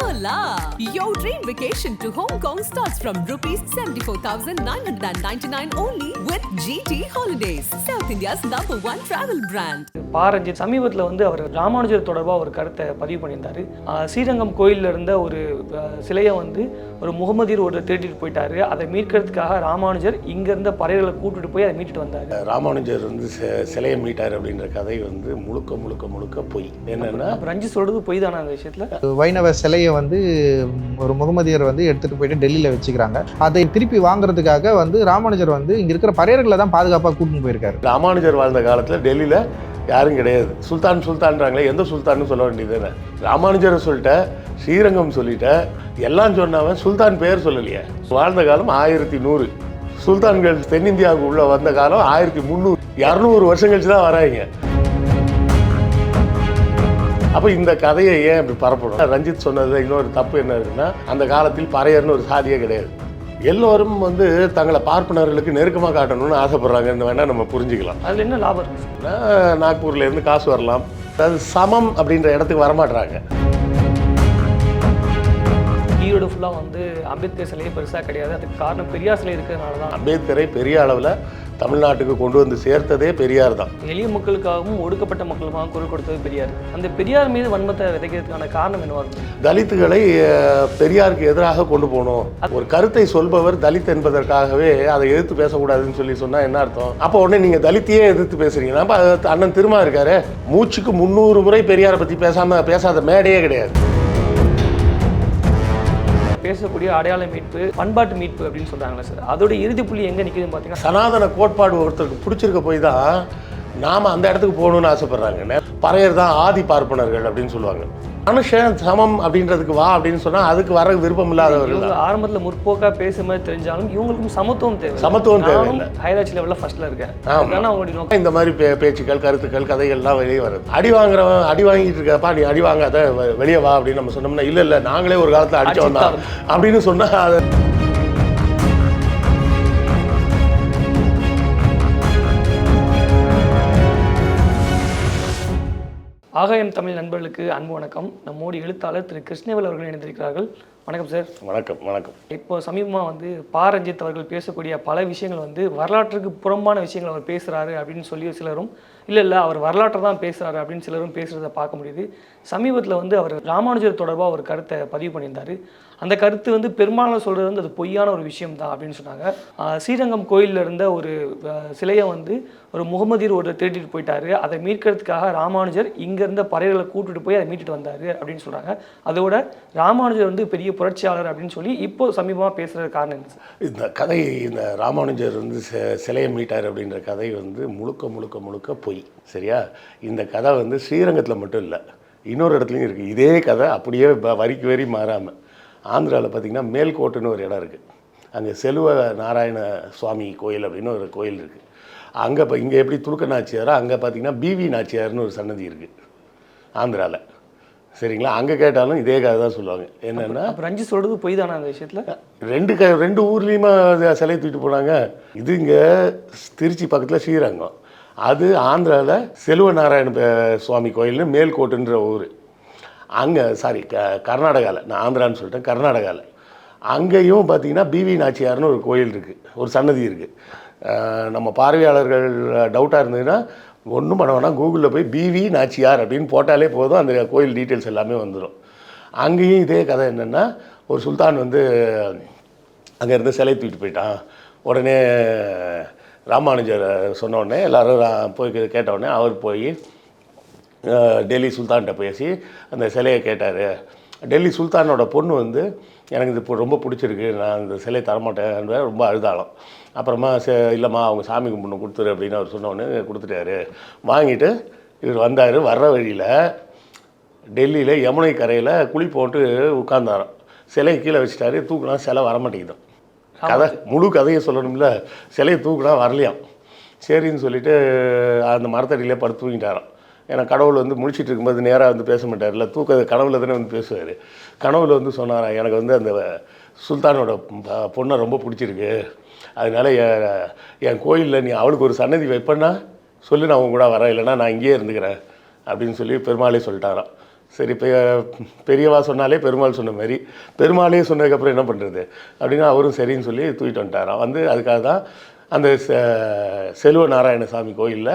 Hola! Your dream vacation to Hong Kong starts from rupees 74,999 only with GT Holidays, South India's #1 travel brand. Pa Ranjith சமீபத்தில் வந்து அவர் ராமானுஜர் தொடர்பாக ஒரு கருத்தை பதிவு பண்ணியிருந்தார். ஸ்ரீரங்கம் கோயிலில் இருந்த ஒரு சிலையை வந்து ஒரு முகமதியர் ஒரு திருட்டிட்டு போயிட்டாரு. அதை மீட்கிறதுக்காக ராமானுஜர் இங்கேருந்த பறையர்களை கூட்டிட்டு போய் அதை மீட்டுட்டு வந்தார். ராமானுஜர் வந்து சிலையை மீட்டார் அப்படின்ற கதை வந்து முழுக்க முழுக்க முழுக்க பொய். என்னன்னா ரஞ்சித் சொல்றது பொய் தானே அந்த விஷயத்தில். வைணவ சிலையை வந்து ஒரு முகமதியர் வந்து எடுத்துகிட்டு போயிட்டு டெல்லியில் வச்சுக்கிறாங்க. அதை திருப்பி வாங்குறதுக்காக வந்து ராமானுஜர் வந்து இங்கே இருக்கிற பறையர்களை தான் பாதுகாப்பாக கூட்டின்னு போயிருக்காரு. ராமானுஜர் வாழ்ந்த காலத்தில் டெல்லியில் யாரும் கிடையாது. சுல்தான்றாங்களே, எந்த சுல்தான்னு சொல்ல வேண்டியது. ராமானுஜரை சொல்லிட்ட, ஸ்ரீரங்கம் சொல்லிட்ட, எல்லாம் சொன்னவன் சுல்தான் பேர் சொல்லலையே. வாழ்ந்த காலம் 1100. சுல்தான்கள் தென்னிந்தியாவுக்கு உள்ள வந்த காலம் 1300. 200 வருஷம் கழிச்சு தான் வராங்க. அப்போ இந்த கதையை ஏன் இப்படி பரப்பணும்? ரஞ்சித் சொன்னது இன்னொரு தப்பு என்ன இருக்குன்னா, அந்த காலத்தில் பறையர்னு ஒரு சாதியே கிடையாது. எல்லோரும் வந்து தங்களை பார்ப்பனர்களுக்கு நெருக்கமாக காட்டணும்னு ஆசைப்படுறாங்கன்னு வேணால் நம்ம புரிஞ்சுக்கலாம். அதில் என்ன லாபம் இருக்குன்னா, நாக்பூர்லேருந்து காசு வரலாம். அது சமம் அப்படின்ற இடத்துக்கு வரமாட்டுறாங்க. ஈரோடு ஃபுல்லாக வந்து அம்பேத்கர் சிலையே பெருசாக கிடையாது. அதுக்கு காரணம் பெரியார் சிலை இருக்கிறதுனால தான். அம்பேத்கரை பெரிய அளவில் தமிழ்நாட்டுக்கு கொண்டு வந்து சேர்த்ததே பெரியார் தான். எளிய மக்களுக்காகவும் ஒடுக்கப்பட்ட மக்களுக்காகவும் குரல் கொடுத்தது பெரியார். அந்த பெரியார் மீது வன்மத்தை விதைக்கிறதுக்கான காரணம் என்னவா இருக்கும்? தலித்துகளை பெரியாருக்கு எதிராக கொண்டு போகணும். ஒரு கருத்தை சொல்பவர் தலித் என்பதற்காகவே அதை எதிர்த்து பேசக்கூடாதுன்னு சொன்னால் என்ன அர்த்தம்? அப்போ உடனே நீங்கள் தலித்தையே எதிர்த்து பேசுறீங்க. நம்ம அண்ணன் திருமா இருக்காரு, மூச்சுக்கு 300 முறை பெரியாரை பற்றி பேசாத மேடையே கிடையாது. பேசக்கூடிய அடையாள மீட்பு, பண்பாட்டு மீட்பு அப்படின்னு சொல்கிறாங்களே சார், அதோட இறுதி புள்ளி எங்கே நிற்குதுன்னு பார்த்தீங்கன்னா, சனாதன கோட்பாடு ஒருத்தருக்கு பிடிச்சிருக்க போய் தான் நாம் அந்த இடத்துக்கு போகணும்னு ஆசைப்படுறாங்க. பறையர் தான் ஆதி பார்ப்பனர்கள் அப்படின்னு சொல்லுவாங்க. மனுஷன் சமம் அப்படின்றதுக்கு வா அப்படின்னு சொன்னால் அதுக்கு வர விருப்பம் இல்லாதவர்கள். ஆரம்பத்தில் முற்போக்காக பேசும் மாதிரி தெரிஞ்சாலும் இவங்களுக்கும் சமத்துவம் தேவை. சமத்துவம் தேவையில்லை. ஹைராச்சி லெவலில் ஃபர்ஸ்ட்ல இருக்கேன். இந்த மாதிரி பேச்சுக்கள், கருத்துக்கள், கதைகள்லாம் வெளியே வருது. அடி வாங்குறவன் அடி வாங்கிட்டு இருக்கப்பா, நீ அடி வாங்காத, வெளியே வா அப்படின்னு நம்ம சொன்னோம்னா, இல்லை நாங்களே ஒரு காலத்தில் அடிச்சோம் தான் அப்படின்னு சொன்னால் அது ஆகாயம் தமிழ் நண்பர்களுக்கு அன்பு வணக்கம். நம்மோடு எழுத்தாளர் திரு கிருஷ்ணவேல் அவர்கள் இணைந்திருக்கிறார்கள். வணக்கம் சார். வணக்கம். வணக்கம். இப்போ சமீபமாக வந்து பாரஞ்சித் அவர்கள் பேசக்கூடிய பல விஷயங்கள் வந்து வரலாற்றுக்கு புறம்பான விஷயங்கள் அவர் பேசுகிறாரு அப்படின்னு சொல்லி சிலரும், இல்லை அவர் வரலாற்றை தான் பேசுகிறாரு அப்படின்னு சிலரும் பேசுகிறத பார்க்க முடியுது. சமீபத்தில் வந்து அவர் ராமானுஜர் தொடர்பாக ஒரு கருத்தை பதிவு பண்ணியிருந்தார். அந்த கருத்து வந்து பெரும்பாலும் சொல்கிறது வந்து அது பொய்யான ஒரு விஷயம் தான் அப்படின்னு சொன்னாங்க. ஸ்ரீரங்கம் கோயிலில் இருந்த ஒரு சிலையை வந்து ஒரு முகமதியர் ஒரு திருட்டிட்டு போயிட்டாரு. அதை மீட்கிறதுக்காக ராமானுஜர் இங்கேருந்த பறையர்களை கூட்டிட்டு போய் அதை மீட்டுட்டு வந்தார் அப்படின்னு சொல்கிறாங்க. அதோட ராமானுஜர் வந்து பெரிய புரட்சியாளர் அப்படின்னு சொல்லி இப்போ சமீபமாக பேசுகிற காரணம் என்ன சார்? இந்த கதை, இந்த ராமானுஜர் வந்து சிலையை மீட்டார் அப்படின்ற கதை வந்து முழுக்க முழுக்க முழுக்க பொய். சரியா? இந்த கதை வந்து ஸ்ரீரங்கத்தில் மட்டும் இல்லை, இன்னொரு இடத்துலையும் இருக்குது. இதே கதை அப்படியே வரிக்கு வரி மாறாமல் ஆந்திராவில் பார்த்திங்கன்னா மேல்கோட்டுன்னு ஒரு இடம் இருக்குது. அங்கே செல்வ நாராயண சுவாமி கோயில் அப்படின்னு ஒரு கோயில் இருக்குது. அங்கே இப்போ இங்கே எப்படி துலுக்க நாச்சியாரோ அங்கே பார்த்திங்கன்னா பிவி நாச்சியார்னு ஒரு சன்னதி இருக்குது ஆந்திராவில். சரிங்களா? அங்கே கேட்டாலும் இதே கதை தான் சொல்லுவாங்க. என்னென்னா, ரஞ்சித் சொல்கிறது பொய் தானே அந்த விஷயத்தில்? ரெண்டு ஊர்லேயுமா சிலை தூக்கிட்டு போனாங்க. இது இங்கே திருச்சி பக்கத்தில் ஸ்ரீரங்கம், அது ஆந்திராவில் செல்வ நாராயண சுவாமி கோயில்னு மேல்கோட்டுன்ற ஊர். அங்கே கர்நாடகாவில், நான் ஆந்திரான்னு சொல்லிட்டேன், கர்நாடகாவில் அங்கேயும் பார்த்திங்கன்னா பிவி நாச்சியார்னு ஒரு கோயில் இருக்குது, ஒரு சன்னதி இருக்குது. நம்ம பார்வையாளர்கள் டவுட்டாக இருந்ததுன்னா ஒன்றும் பண்ண வேணாம், கூகுளில் போய் பிவி நாச்சியார் அப்படின்னு போட்டாலே போதும், அந்த கோயில் டீட்டெயில்ஸ் எல்லாமே வந்துடும். அங்கேயும் இதே கதை என்னென்னா, ஒரு சுல்தான் வந்து அங்கேருந்து சிலை தூக்கிட்டு போயிட்டான். உடனே ராமானுஜர் சொன்னோடனே எல்லோரும் போய் கேட்டவுடனே அவர் போய் டெல்லி சுல்தான்கிட்ட பேசி அந்த சிலையை கேட்டார். டெல்லி சுல்தானோட பொண்ணு வந்து எனக்கு இது இப்போ ரொம்ப பிடிச்சிருக்கு, நான் இந்த சிலை தரமாட்டேன், ரொம்ப அழுதாலும். அப்புறமா இல்லைம்மா அவங்க சாமி கும்பிட்டு கொடுத்துரு அப்படின்னு அவர் சொன்னோடனே கொடுத்துட்டாரு. வாங்கிட்டு இவர் வந்தார். வர்ற வழியில் டெல்லியில் யமுனை கரையில் குழி போட்டு உட்கார்ந்தாராம். சிலையை கீழே வச்சுட்டாரு. தூக்குனா சிலை வரமாட்டேங்குது. கதை முழு கதையை சொல்லணும்ல. சிலையை தூக்குனா வரலையாம். சரின்னு சொல்லிவிட்டு அந்த மரத்தடியிலே படுத்து தூங்கிட்டாராம். ஏன்னா கடவுள் வந்து முழிச்சிட்டு இருக்கும்போது நேராக வந்து பேச மாட்டார்ல, கனவுல தானே வந்து பேசுவார். கனவுல வந்து சொன்னாராம், எனக்கு வந்து அந்த சுல்தானோட பொண்ணை ரொம்ப பிடிச்சிருக்கு, அதனால் என் கோயிலில் நீ அவளுக்கு ஒரு சன்னதி வைப்பேன்னா சொல்லி நான் உங்க கூட வரேன், இல்லைன்னா நான் இங்கேயே இருந்துக்கிறேன் அப்படின்னு சொல்லி பெருமாளே சொல்லிட்டாராம். சரி இப்போ பெரியவா சொன்னாலே பெருமாள் சொன்ன மாதிரி பெருமாளே சொன்னதுக்கப்புறம் என்ன பண்ணுறது அப்படின்னா அவரும் சரின்னு சொல்லி தூக்கிட்டு வந்துட்டாராம். வந்து அதுக்காக தான் அந்த செல்வ நாராயணசாமி கோயிலில்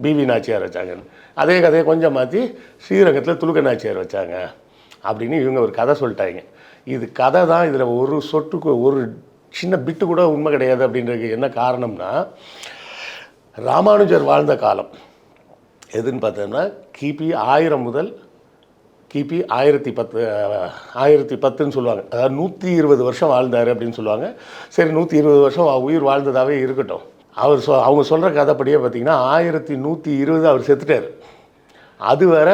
பிவி நாச்சியார் வச்சாங்கன்னு. அதே கதையை கொஞ்சம் மாற்றி ஸ்ரீரங்கத்தில் துலுக்க நாச்சியார் வச்சாங்க அப்படின்னு இவங்க ஒரு கதை சொல்லிட்டாங்க. இது கதை தான், இதில் ஒரு சொட்டுக்கு ஒரு சின்ன பிட்டு கூட உண்மை கிடையாது. அப்படின்றதுக்கு என்ன காரணம்னா, ராமானுஜர் வாழ்ந்த காலம் எதுன்னு பார்த்தோன்னா கிபி 1000 முதல் கிபி 1010ன்னு சொல்லுவாங்க. அதாவது 120 வருஷம் வாழ்ந்தார் அப்படின்னு சொல்லுவாங்க. சரி, 120 வருஷம் உயிர் வாழ்ந்ததாகவே இருக்கட்டும். அவங்க சொல்கிற கதைப்படியே பார்த்திங்கன்னா 1120 அவர் செத்துட்டார். அது வேற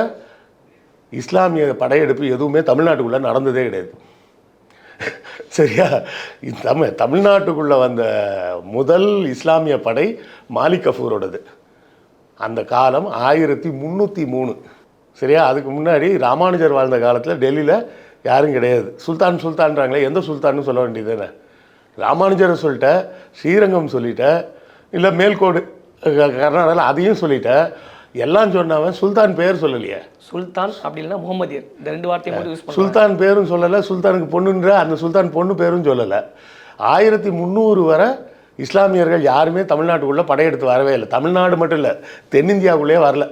இஸ்லாமிய படையெடுப்பு எதுவுமே தமிழ்நாட்டுக்குள்ளே நடந்ததே கிடையாது. சரியா? தமிழ்நாட்டுக்குள்ளே வந்த முதல் இஸ்லாமிய படை மாலிக் கஃபூரோடது. அந்த காலம் 1303. சரியா? அதுக்கு முன்னாடி ராமானுஜர் வாழ்ந்த காலத்தில் டெல்லியில் யாரும் கிடையாது. சுல்தான்றாங்களே, எந்த சுல்தான்னு சொல்ல வேண்டியது தானே. ராமானுஜரை சொல்லிட்ட, ஸ்ரீரங்கம் சொல்லிட்ட, இல்லை மேல்கோடு கர்நாடகாவில் அதையும் சொல்லிட்ட, எல்லாம் சொன்னவன் சுல்தான் பேர் சொல்லலையே. சுல்தான் அப்படி இல்லைன்னா முகமதியர், இந்த 2 வார்த்தையும் மட்டும் யூஸ் பண்ணுவாங்க. சுல்தான் பேரும் சொல்லலை, சுல்தானுக்கு பொண்ணுன்ற அந்த சுல்தான் பொண்ணு பேரும் சொல்லலை. 1300 வரை இஸ்லாமியர்கள் யாருமே தமிழ்நாட்டுக்குள்ளே படையெடுத்து வரவே இல்லை. தமிழ்நாடு மட்டும் இல்லை, தென்னிந்தியாவுக்குள்ளே வரல.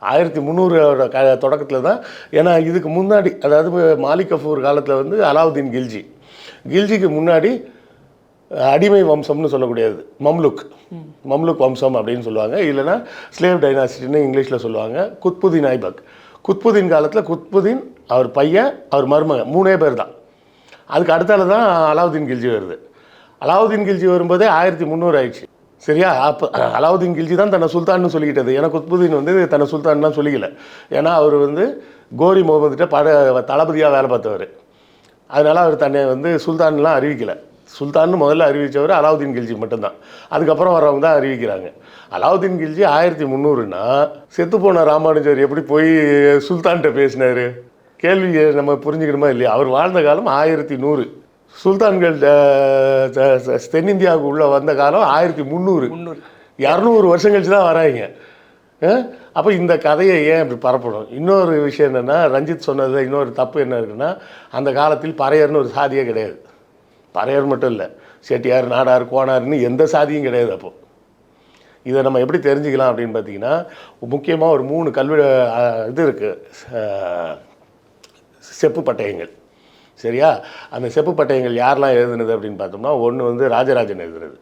1300 தொடக்கத்தில் தான். ஏன்னா இதுக்கு முன்னாடி, அதாவது மாலிக் கஃபூர் காலத்தில் வந்து அலாவுதீன் கில்ஜிக்கு முன்னாடி அடிமை வம்சம்னு சொல்லக்கூடியது மம்லுக் வம்சம் அப்படின்னு சொல்லுவாங்க. இல்லைனா ஸ்லேவ் டைனாசிட்டின்னு இங்கிலீஷில் சொல்லுவாங்க. குத்புதீன் ஐபக். குத்புதீன் காலத்தில் குத்புதீன், அவர் பையன், அவர் மருமகன், 3 பேர் தான். அதுக்கு அடுத்தால தான் அலாவுதீன் கில்ஜி வருது. அலாவுதீன் கில்ஜி வரும்போதே 1300 ஆயிடுச்சு. சரியா? அப்போ அலாவுதீன் கில்ஜி தான் தன்னை சுல்தான்னு சொல்லிக்கிட்டது. ஏன்னா குத்புதீன் வந்து தன்னை சுல்தான்லாம் சொல்லிக்கல. ஏன்னா அவர் வந்து கோரி முகமதுகிட்ட தளபதியாக வேலை பார்த்தவர். அதனால் அவர் தன்னை வந்து சுல்தான்லாம் அறிவிக்கலை. சுல்தான்னு முதல்ல அறிவித்தவர் அலாவுதீன் கில்ஜி மட்டும்தான். அதுக்கப்புறம் வரவங்க தான் அறிவிக்கிறாங்க. அலாவுதீன் கில்ஜி 1300னா செத்துப்போன ராமானுஜர் எப்படி போய் சுல்தான்கிட்ட பேசினார்? கேள்வி நம்ம புரிஞ்சுக்கணுமா இல்லையா? அவர் வாழ்ந்த காலம் 1100. சுல்தான்கள் தென்னிந்தியாவுக்கு உள்ளே வந்த காலம் 1300. 200 வருஷம் கழிச்சு தான் வராங்க. அப்போ இந்த கதையை ஏன் இப்படி பரப்பணும்? இன்னொரு விஷயம் என்னென்னா, ரஞ்சித் சொன்னதில் இன்னொரு தப்பு என்ன இருக்குன்னா, அந்த காலத்தில் பறையர்னு ஒரு சாதியே கிடையாது. பறையர் மட்டும் இல்லை, செட்டியார், நாடார், கோனார்னு எந்த சாதியும் கிடையாது. அப்போது இதை நம்ம எப்படி தெரிஞ்சுக்கலாம் அப்படின்னு பார்த்தீங்கன்னா, முக்கியமாக ஒரு 3 கல்வி இது இருக்குது, செப்பு பட்டயங்கள். சரியா? அந்த செப்பு பட்டயங்கள் யாரெல்லாம் எழுதுனது அப்படின்னு பார்த்தோம்னா, ஒன்று வந்து ராஜராஜன் எழுதுனது.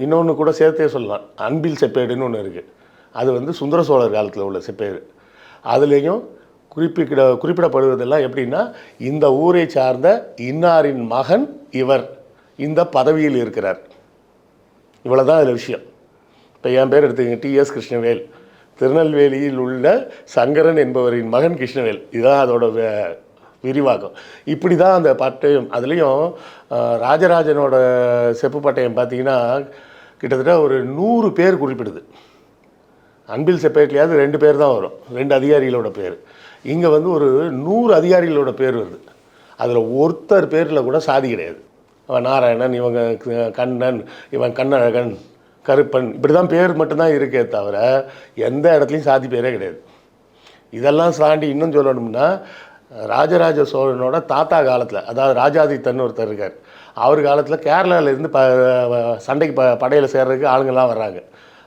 இன்னொன்று கூட சேர்த்தே சொல்லலாம், அன்பில் செப்பேடுன்னு ஒன்று இருக்குது. அது வந்து சுந்தர சோழர் காலத்தில் உள்ள செப்பேடு. அதுலேயும் குறிப்பிடப்படுவதெல்லாம் எப்படின்னா, இந்த ஊரை சார்ந்த இன்னாரின் மகன் இவர் இந்த பதவியில் இருக்கிறார். இவ்வளோ தான் அதில் விஷயம். இப்போ என் பேர் எடுத்துக்கங்க, டிஎஸ் கிருஷ்ணவேல், திருநெல்வேலியில் உள்ள சங்கரன் என்பவரின் மகன் கிருஷ்ணவேல். இதுதான் அதோட விரிவாக்கம். இப்படி தான் அந்த பட்டயம். அதுலேயும் ராஜராஜனோட செப்பு பட்டயம் பார்த்திங்கன்னா கிட்டத்தட்ட ஒரு 100 பேர் குறிப்பிடுது. அன்பில் செப்பேட்லையாவது 2 பேர் தான் வரும், 2 அதிகாரிகளோட பேர். இங்கே வந்து ஒரு 100 அதிகாரிகளோட பேர் வருது. அதில் ஒருத்தர் பேரில் கூட சாதி கிடையாது. அவன் நாராயணன், இவங்க கண்ணன், இவன் கண்ணழகன், கருப்பன், இப்படி தான் பேர் மட்டும்தான் இருக்கே தவிர எந்த இடத்துலையும் சாதி பேரே கிடையாது. இதெல்லாம் தாண்டி இன்னும் சொல்லணும்னா, ராஜராஜ சோழனோட தாத்தா காலத்தில், அதாவது ராஜாதித்தன் ஒருத்தர் இருக்கார், அவர் காலத்தில் கேரளாவிலேருந்து சண்டைக்கு படையில் சேர்றதுக்கு ஆளுங்கள்லாம் வர்றாங்க.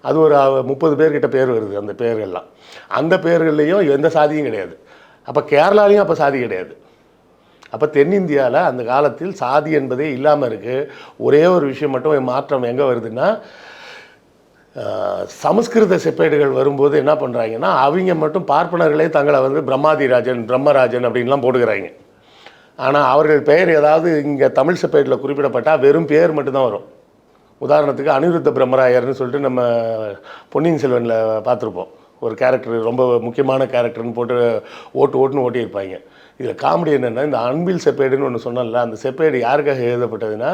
அது ஒரு 30 பேர்கிட்ட பேர் வருது. அந்த பேர்கள்லாம், அந்த பேர்கள்லேயும் எந்த சாதியும் கிடையாது. அப்போ கேரளாலையும் அப்போ சாதி கிடையாது. அப்போ தென்னிந்தியாவில் அந்த காலத்தில் சாதி என்பதே இல்லாமல் இருக்குது. ஒரே ஒரு விஷயம் மட்டும் மாற்றம் எங்கே வருதுன்னா, சமஸ்கிருத செப்பேடுகள் வரும்போது என்ன பண்ணுறாங்கன்னா, அவங்க மட்டும் பார்ப்பனர்களே தங்களை வந்து பிரம்மராஜன் அப்படின்லாம் போட்டுக்கிறாங்க. ஆனால் அவர்கள் பெயர் ஏதாவது இங்கே தமிழ் செப்பேட்டில் குறிப்பிடப்பட்டால் வெறும் பேர் மட்டும்தான் வரும். உதாரணத்துக்கு அனிருத்த பிரம்மராயர்னு சொல்லிட்டு நம்ம பொன்னியின் செல்வனில் பார்த்துருப்போம். ஒரு கேரக்டர், ரொம்ப முக்கியமான கேரக்டர்னு போட்டு ஓட்டுன்னு ஓட்டியிருப்பாங்க. இதில் காமெடி என்னென்னா, இந்த அன்பில் செப்பேடுன்னு ஒன்று சொன்னல, அந்த செப்பேடு யாருக்காக எழுதப்பட்டதுன்னா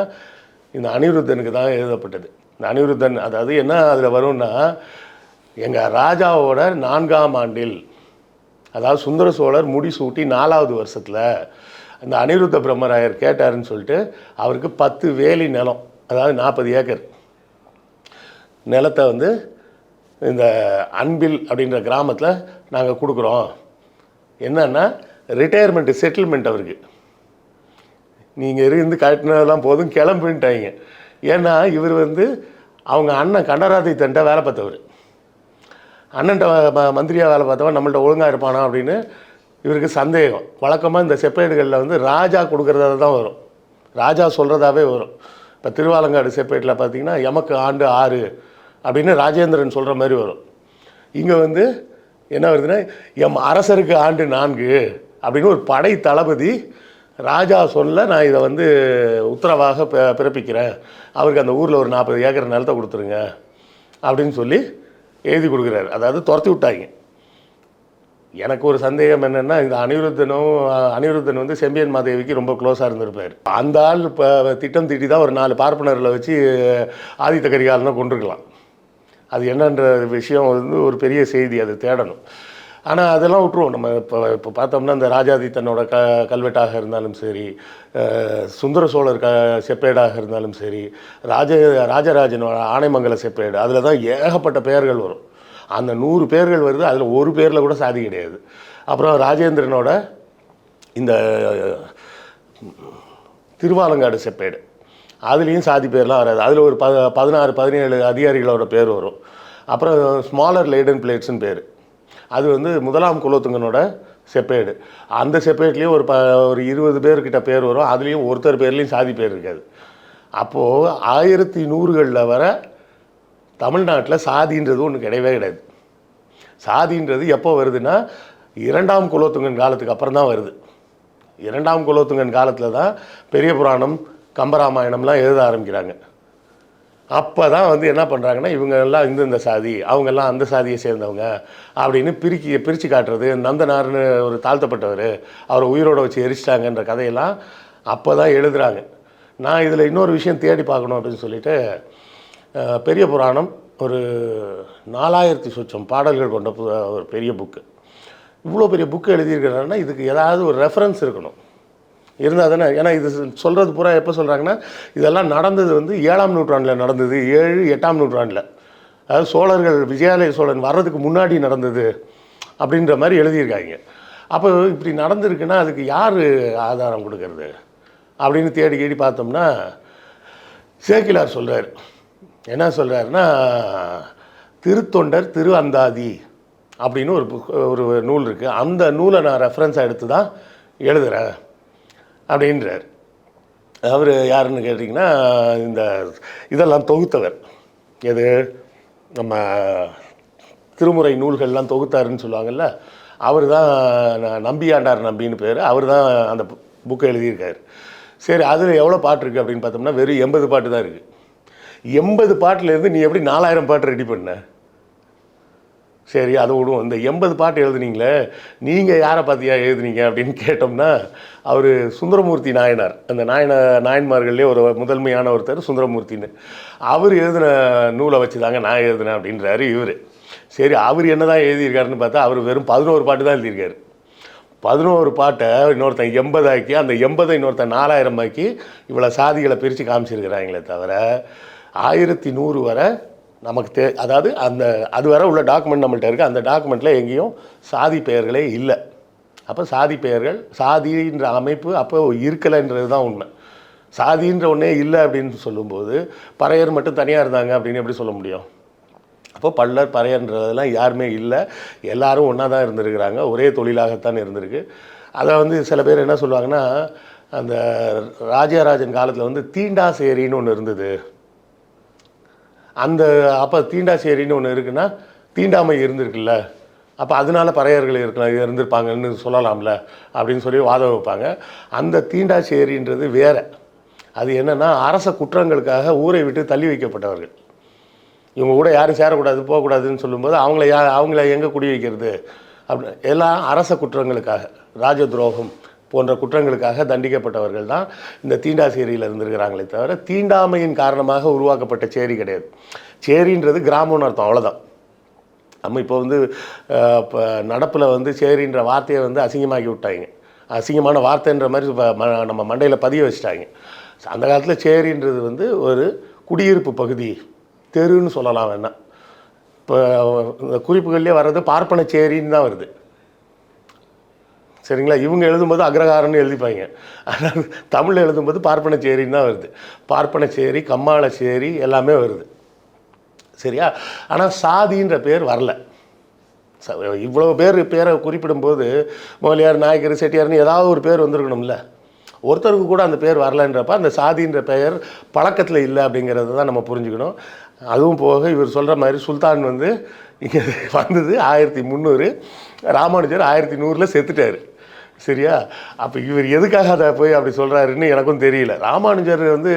இந்த அனிருத்தனுக்கு தான் எழுதப்பட்டது. இந்த அனிருத்தன், அதாவது என்ன அதில் வரும்னா, எங்கள் ராஜாவோட 4ஆம் ஆண்டில், அதாவது சுந்தர சோழர் முடிசூட்டி 4வது வருஷத்தில் அந்த அனிருத்த பிரம்மராயர் கேட்டாருன்னு சொல்லிட்டு அவருக்கு 10 வேலி நிலம், அதாவது 40 ஏக்கர் நிலத்தை வந்து இந்த அன்பில் அப்படின்ற கிராமத்தில் நாங்கள் கொடுக்குறோம், என்னன்னா ரிட்டையர்மெண்ட்டு செட்டில்மெண்ட் அவருக்கு. நீங்கள் இருந்து காட்டினதெல்லாம் போதும் கிளம்புன்ட்டாங்க. ஏன்னா இவர் வந்து அவங்க அண்ணன் கண்டராதித்தன்ட்ட வேலை பார்த்தவர். அண்ணன்ட்ட மந்திரியாக வேலை பார்த்தவன் நம்மள்ட்ட ஒழுங்காக இருப்பானா அப்படின்னு இவருக்கு சந்தேகம். வழக்கமாக இந்த செப்பேடுகளில் வந்து ராஜா கொடுக்குறதா தான் வரும், ராஜா சொல்கிறதாவே வரும். இப்போ திருவாலங்காடு செப்பேட்டில் பார்த்தீங்கன்னா எமக்கு ஆண்டு 6 அப்படின்னு ராஜேந்திரன் சொல்கிற மாதிரி வரும். இங்கே வந்து என்ன வருதுன்னா எம் அரசருக்கு ஆண்டு 4 அப்படின்னு ஒரு படை தளபதி ராஜா சொல்ல நான் இதை வந்து உத்தரவாக பிறப்பிக்கிறேன், அவருக்கு அந்த ஊரில் ஒரு 40 ஏக்கர் நிலத்தை கொடுத்துருங்க அப்படின்னு சொல்லி எழுதி கொடுக்குறாரு. அதாவது துரத்தி விட்டாங்க. எனக்கு ஒரு சந்தேகம் என்னென்னா, இந்த அனிருத்தன் வந்து செம்பியன் மாதேவிக்கு ரொம்ப க்ளோஸாக இருந்திருப்பார். அந்த ஆள் இப்போ திட்டம் தீட்டி தான் ஒரு 4 பார்ப்பனர்களை வச்சு ஆதித்த கரிகாலனை கொண்டிருக்கலாம். அது என்னன்ற விஷயம் வந்து ஒரு பெரிய செய்தி, அது தேடணும். ஆனால் அதெல்லாம் விட்டுருவோம். நம்ம இப்போ பார்த்தோம்னா இந்த ராஜாதித்தனோட கல்வெட்டாக இருந்தாலும் சரி, சுந்தர சோழர் செப்பேடாக இருந்தாலும் சரி, ராஜராஜனோட ஆனைமங்கல செப்பேடு, அதில் தான் ஏகப்பட்ட பெயர்கள் வரும். அந்த 100 பேர்கள் வருது, அதில் ஒரு பேரில் கூட சாதி கிடையாது. அப்புறம் ராஜேந்திரனோட இந்த திருவாலங்காடு செப்பேடு, அதுலேயும் சாதி பேர்லாம் வராது. அதில் ஒரு 16-17 அதிகாரிகளோட பேர் வரும். அப்புறம் ஸ்மாலர் லேடன் பிளேட்ஸ்னு பேர், அது வந்து 1ஆம் குலோத்துங்கனோட செப்பேடு. அந்த செப்பேட்லேயும் ஒரு 20 பேர்கிட்ட பேர் வரும். அதுலேயும் ஒருத்தர் பேர்லேயும் சாதி பேர் இருக்காது. அப்போது 1100களில் வர தமிழ்நாட்டில் சாதின்றது ஒன்று கிடையவே கிடையாது. சாதின்றது எப்போ வருதுன்னா 2ஆம் குலோத்துங்கன் காலத்துக்கு அப்புறம் தான் வருது. 2ஆம் குலோத்துங்கன் காலத்தில் தான் பெரிய புராணம், கம்பராமாயணம்லாம் எழுத ஆரம்பிக்கிறாங்க. அப்போ தான் வந்து என்ன பண்ணுறாங்கன்னா, இவங்கெல்லாம் இந்த சாதி, அவங்கெல்லாம் அந்த சாதியை சேர்ந்தவங்க அப்படின்னு பிரித்து காட்டுறது. நந்தனார்னு ஒரு தாழ்த்தப்பட்டவர், அவரை உயிரோடு வச்சு எரிச்சிட்டாங்கன்ற கதையெல்லாம் அப்போ தான் எழுதுகிறாங்க. நான் இதில் இன்னொரு விஷயம் தேடி பார்க்கணும் அப்படின்னு சொல்லிட்டு, பெரிய புராணம் ஒரு 4000 சொச்சம் பாடல்கள் கொண்ட ஒரு பெரிய புக்கு. இவ்வளோ பெரிய புக்கு எழுதியிருக்கிறாருன்னா இதுக்கு ஏதாவது ஒரு ரெஃபரன்ஸ் இருக்கணும், இருந்தால் தானே. ஏன்னா இது சொல்கிறது பூரா எப்போ சொல்கிறாங்கன்னா, இதெல்லாம் நடந்தது வந்து 7ஆம் நூற்றாண்டில் நடந்தது, 7-8ஆம் நூற்றாண்டில், அதாவது சோழர்கள் விஜயாலய சோழன் வர்றதுக்கு முன்னாடி நடந்தது அப்படின்ற மாதிரி எழுதியிருக்காங்க. அப்போ இப்படி நடந்திருக்குன்னா அதுக்கு யார் ஆதாரம் கொடுக்கறது அப்படின்னு தேடி பார்த்தோம்னா, சேக்கிலார் சொல்கிறார். என்ன சொல்கிறாருன்னா, திருத்தொண்டர் திரு அந்தாதி அப்படின்னு ஒரு நூல் இருக்குது. அந்த நூலை நான் ரெஃபரன்ஸாக எடுத்து தான் எழுதுகிறேன் அப்படின்றார். அவர் யாருன்னு கேட்டிங்கன்னா, இந்த இதெல்லாம் தொகுத்தவர். எது நம்ம திருமுறை நூல்கள்லாம் தொகுத்தாருன்னு சொல்லுவாங்கள்ல, அவர் தான் நம்பியாண்டார் நம்பின்னு பேர். அவர் தான் அந்த புக்கை எழுதியிருக்கார். சரி, அதில் எவ்வளோ பாட்டு இருக்குது அப்படின்னு பார்த்தோம்னா வெறும் 80 பாட்டு தான் இருக்குது. 80 பாட்டிலேருந்து நீ எப்படி 4000 பாட்டு ரெடி பண்ண? சரி, அதை விடுவோம். இந்த 80 பாட்டு எழுதுனீங்களே, நீங்கள் யாரை பார்த்தியா எழுதுனீங்க அப்படின்னு கேட்டோம்னா, அவர் சுந்தரமூர்த்தி நாயனார், அந்த நாயன்மார்கள்லேயே ஒரு முதன்மையான ஒருத்தர் சுந்தரமூர்த்தின்னு, அவர் எழுதின நூலை வச்சு தாங்க நான் எழுதினேன் அப்படின்றாரு இவர். சரி, அவர் என்ன தான் எழுதியிருக்காருன்னு பார்த்தா அவர் வெறும் 11 பாட்டு தான் எழுதியிருக்காரு. 11 பாட்டை இன்னொருத்தன் 80 ஆக்கி, அந்த 80 இன்னொருத்தன் 4000 ஆக்கி இவ்வளோ சாதிகளை பிரித்து காமிச்சிருக்கிறாங்களே தவிர 1100 வரை நமக்கு அதாவது அது வரை உள்ள டாக்குமெண்ட் நம்மள்கிட்ட இருக்குது. அந்த டாக்குமெண்ட்டில் எங்கேயும் சாதி பெயர்களே இல்லை. அப்போ சாதி பெயர்கள், சாதின்ற அமைப்பு அப்போ இருக்கலைன்றது தான் உண்மை. சாதின்ற ஒன்றே இல்லை அப்படின்னு சொல்லும்போது பறையர் மட்டும் தனியாக இருந்தாங்க அப்படின்னு எப்படி சொல்ல முடியும்? அப்போ பல்லர் பறையன்றதெல்லாம் யாருமே இல்லை, எல்லாரும் ஒன்றா தான் இருந்திருக்கிறாங்க, ஒரே தொழிலாகத்தான் இருந்திருக்கு. அதை வந்து சில பேர் என்ன சொல்லுவாங்கன்னா, அந்த ராஜராஜன் காலத்தில் வந்து தீண்டாசேரின்னு ஒன்று இருந்தது. அந்த அப்போ தீண்டாசேரின்னு ஒன்று இருக்குன்னா தீண்டாமை இருந்திருக்குல்ல, அப்போ அதனால பறையர்கள் இருந்திருப்பாங்கன்னு சொல்லலாம்ல அப்படின்னு சொல்லி வாதம் வைப்பாங்க. அந்த தீண்டாசேரின்றது வேறு. அது என்னென்னா, அரச குற்றங்களுக்காக ஊரை விட்டு தள்ளி வைக்கப்பட்டவர்கள். இவங்க கூட யாரும் சேரக்கூடாது, போகக்கூடாதுன்னு சொல்லும்போது அவங்கள எங்கே குடி வைக்கிறது அப்படி எல்லாம் அரச குற்றங்களுக்காக, ராஜ துரோகம் போன்ற குற்றங்களுக்காக தண்டிக்கப்பட்டவர்கள் தான் இந்த தீண்டாசேரியில் இருந்திருக்கிறாங்களே தவிர தீண்டாமையின் காரணமாக உருவாக்கப்பட்ட சேரி கிடையாது. சேரின்றது கிராமம்னு அர்த்தம், அவ்வளோதான். நம்ம இப்போ வந்து இப்போ நடப்பில் வந்து சேரின்ற வார்த்தையை வந்து அசிங்கமாக்கி விட்டாங்க, அசிங்கமான வார்த்தைன்ற மாதிரி நம்ம மண்டையில் பதிய வச்சுட்டாங்க. அந்த காலத்தில் சேரின்றது வந்து ஒரு குடியிருப்பு பகுதி, தெருன்னு சொல்லலாம் வேணா. இப்போ இந்த குறிப்புகள்லேயே வர்றது பார்ப்பன சேரின்னு தான் வருது. சரிங்களா? இவங்க எழுதும்போது அக்ரஹாரம்னு எழுதிப்பாங்க. ஆனால் தமிழில் எழுதும்போது பார்ப்பனச்சேரின்னு தான் வருது. பார்ப்பனச்சேரி, கம்மாளச்சேரி எல்லாமே வருது. சரியா? ஆனால் சாதின்ற பேர் வரல. இவ்வளோ பேரை குறிப்பிடும்போது முதலியார், நாயக்கர், செட்டியார்னு ஏதாவது ஒரு பேர் வந்திருக்கணும்ல. ஒருத்தருக்கு கூட அந்த பேர் வரலன்றப்ப அந்த சாதின்ற பெயர் பழக்கத்தில் இல்லை அப்படிங்கிறத தான் நம்ம புரிஞ்சுக்கணும். அதுவும் போக இவர் சொல்கிற மாதிரி சுல்தான் வந்து இங்கே வந்தது 1300, ராமானுஜர் 1100 செத்துட்டார். சரியா? அப்போ இவர் எதுக்காக அதை போய் அப்படி சொல்கிறாருன்னு எனக்கும் தெரியல. ராமானுஜர் வந்து